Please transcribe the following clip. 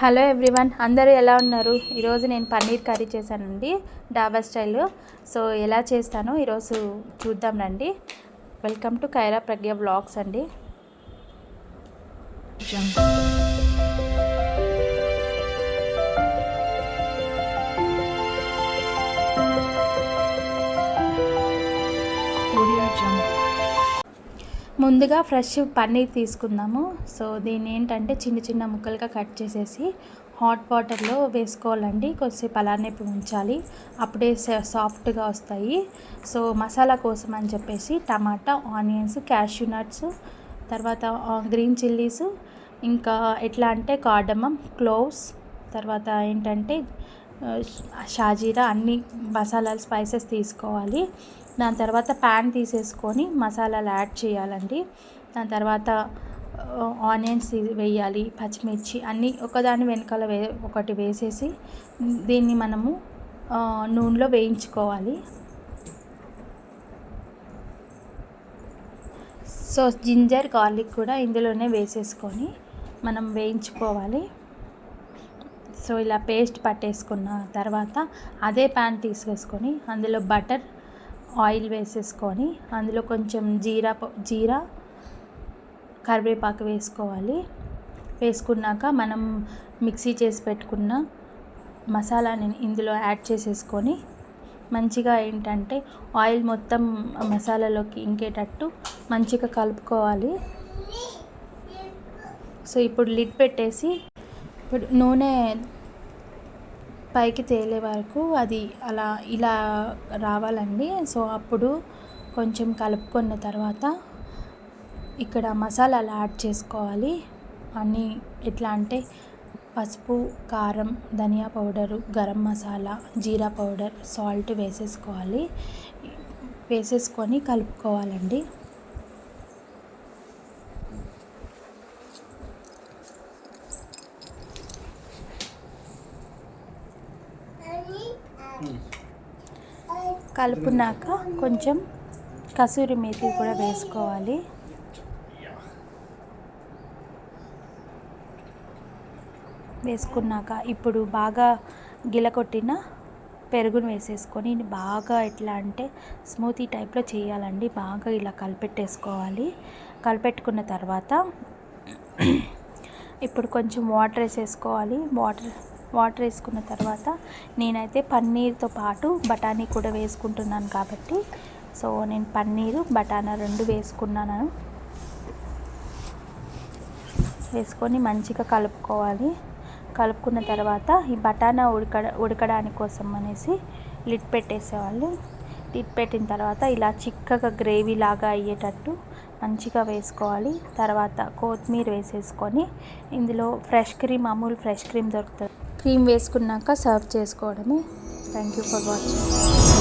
Hello everyone, అందరూ ఎలా ఉన్నారు? ఈరోజు నేను పన్నీర్ కర్రీ చేశానండి, డాబా స్టైల్లో. సో ఎలా చేస్తానో ఈరోజు చూద్దాం రండి. Welcome to Kaira Pragna vlogs అండి. ముందుగా ఫ్రెష్ పన్నీర్ తీసుకుందాము. సో దీన్ని ఏంటంటే చిన్న చిన్న ముక్కలుగా కట్ చేసేసి హాట్ వాటర్లో వేసుకోవాలండి. కొద్దిసేపు అలానే ఉంచాలి, అప్పుడే సాఫ్ట్గా వస్తాయి. సో మసాలా కోసం అని చెప్పేసి టమాటా, ఆనియన్స్, క్యాష్యూ నట్స్, తర్వాత గ్రీన్ చిల్లీస్, ఇంకా ఎట్లా అంటే కార్డమమ్, క్లోవ్స్, తర్వాత ఏంటంటే షాజీరా, అన్ని మసాలాలు స్పైసెస్ తీసుకోవాలి. దాని తర్వాత ప్యాన్ తీసేసుకొని మసాలాలు యాడ్ చేయాలండి. దాని తర్వాత ఆనియన్స్ వేయాలి, పచ్చిమిర్చి అన్నీ ఒకదాని వెనకాల ఒకటి వేసేసి దీన్ని మనము నూనెలో వేయించుకోవాలి. సో జింజర్, గార్లిక్ కూడా ఇందులోనే వేసేసుకొని మనం వేయించుకోవాలి. సో ఇలా పేస్ట్ పట్టేసుకున్న తర్వాత అదే ప్యాన్ తీసేసుకొని అందులో బటర్, ఆయిల్ వేసేసుకొని అందులో కొంచెం జీరా, కరివేపాకు వేసుకోవాలి. వేసుకున్నాక మనం మిక్సీ చేసి పెట్టుకున్న మసాలాని ఇందులో యాడ్ చేసేసుకొని మంచిగా ఏంటంటే ఆయిల్ మొత్తం మసాలాలోకి ఇంకేటట్టు మంచిగా కలుపుకోవాలి. సో ఇప్పుడు లిడ్ పెట్టేసి ఇప్పుడు నూనె పైకి తేలే వరకు అది ఇలా రావాలండి. సో అప్పుడు కొంచెం కలుపుకున్న తర్వాత ఇక్కడ మసాలాలు యాడ్ చేసుకోవాలి. అన్నీ ఎట్లా అంటే పసుపు, కారం, ధనియా పౌడరు, గరం మసాలా, జీరా పౌడర్, సాల్ట్ వేసేసుకోవాలి. వేసేసుకొని కలుపుకోవాలండి. కలుపునాక కొంచెం కసూరి మేతి కూడా వేసుకోవాలి. వేసుకున్నాక ఇప్పుడు బాగా గిలకొట్టిన పెరుగును వేసేసుకొని బాగా ఎట్లా అంటే స్మూతీ టైప్లో చేయాలండి. బాగా ఇలా కలిపెట్టేసుకోవాలి. కలిపెట్టుకున్న తర్వాత ఇప్పుడు కొంచెం వాటర్ వేసేసుకోవాలి. వాటర్ వేసుకున్న తర్వాత నేనైతే పన్నీర్తో పాటు బఠానీ కూడా వేసుకుంటున్నాను కాబట్టి సో నేను పన్నీరు, బఠానా రెండు వేసుకున్నాను. వేసుకొని మంచిగా కలుపుకోవాలి. కలుపుకున్న తర్వాత ఈ బఠానా ఉడకడానికి కోసం అనేసి లిడ్ పెట్టేసేవాళ్ళు. లిడ్ పెట్టిన తర్వాత ఇలా చిక్కగా గ్రేవీ లాగా అయ్యేటట్టు మంచిగా వేసుకోవాలి. తర్వాత కొత్తిమీర వేసేసుకొని ఇందులో fresh cream, Amul fresh cream దొరుకుతుంది, క్రీమ్ వేసుకున్నాక సర్వ్ చేసుకోవడమే. Thank you for watching.